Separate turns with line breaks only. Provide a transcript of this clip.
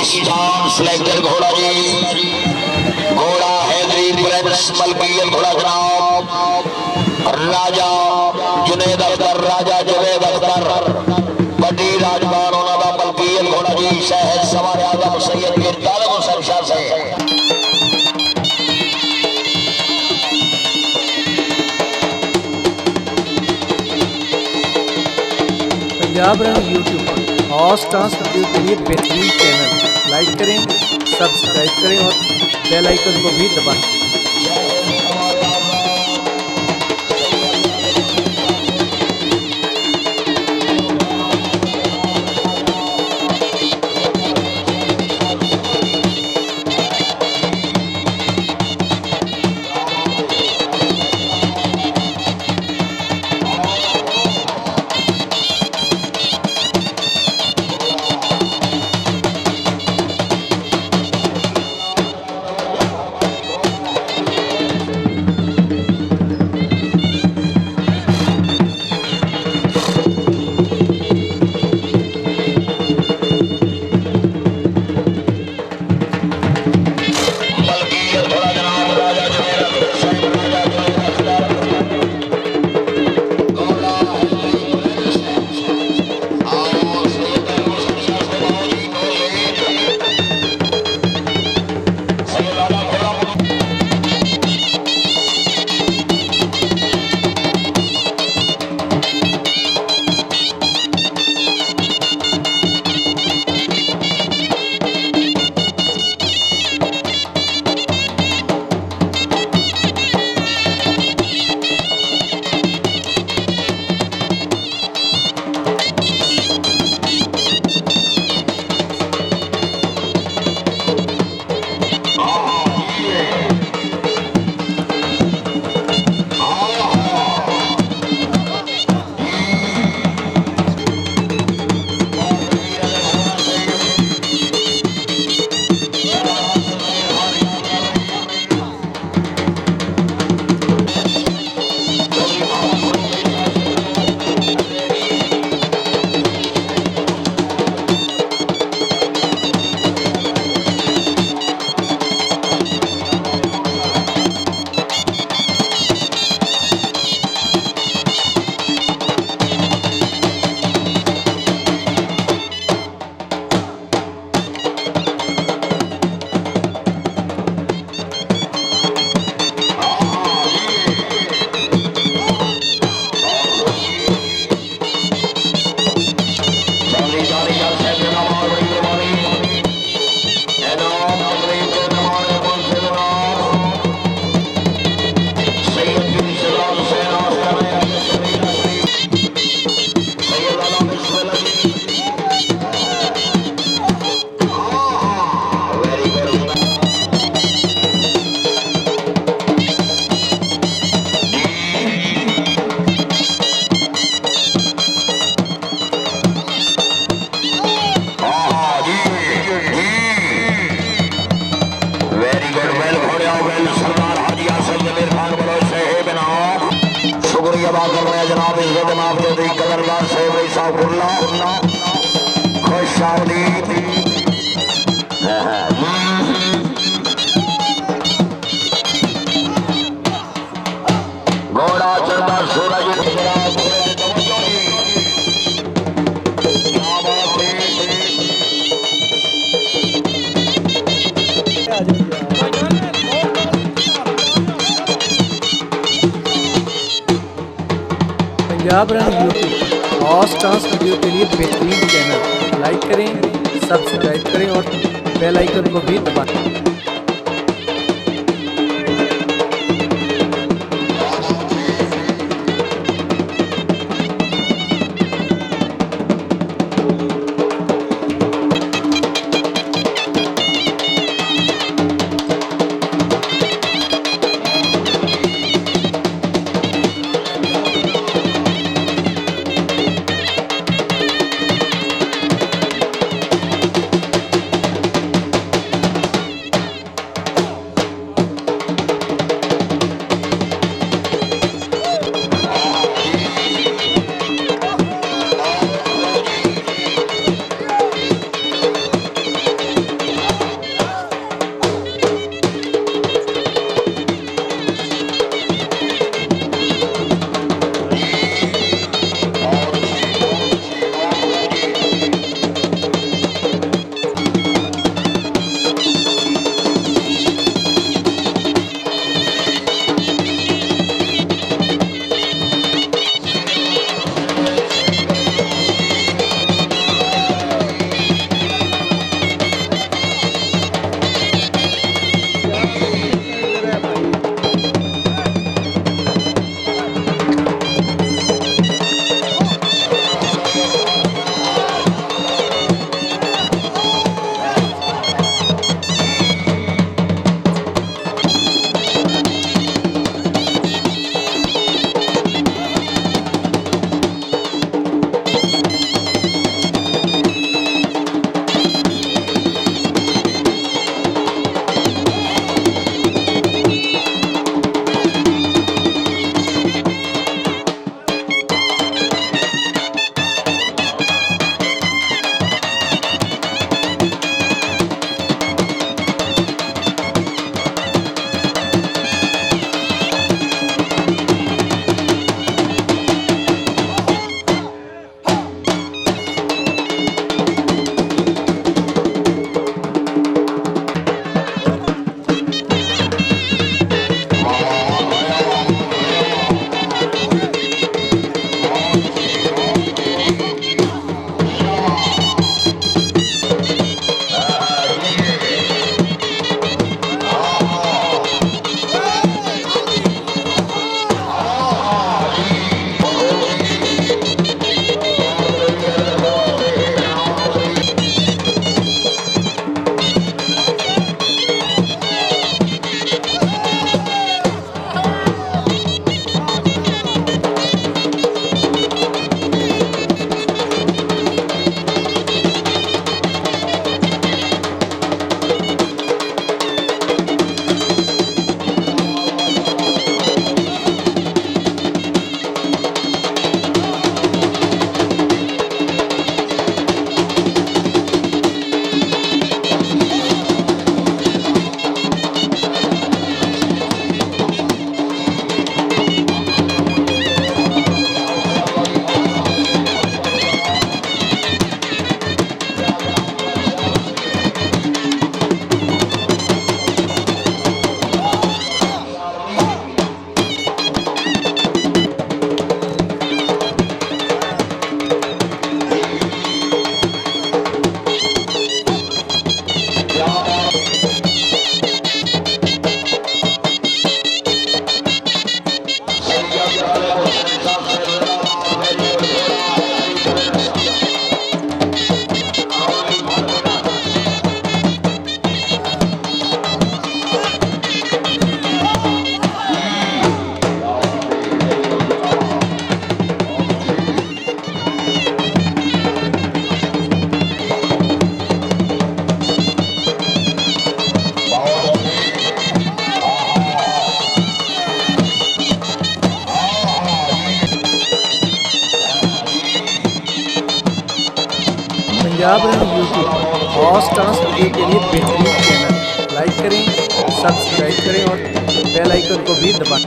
Star selector घोड़ा जी, घोड़ा Hydari Prince मलकियत घोड़ा जनाब राजा जुनेद अख्तर, राजा जुनेद अख्तर बड़ी राजबान होना था मलकियत घोड़ा जी, शहर सवार आजम सैयद के तालब सरशाह से
पंजाब रन यूट्यूब पर हॉर्स डांस वीडियो के लिए बेहतरीन चैनल, लाइक करें, सब्सक्राइब करें और बेल आइकन को भी दबाएं।
जनाब इज्जत माफी कदरदार साहब साहब खुश आमदीद घोड़ा चढ़ता सूरज
Punjab run YouTube horse dance video के लिए बेहतरीन चैनल, लाइक करें, सब्सक्राइब करें और बेल आइकन को भी दबाएं। हॉट डांस वीडियो के लिए बेहतरीन चैनल। लाइक करें, सब्सक्राइब करें और बेल आइकन को भी दबाएं।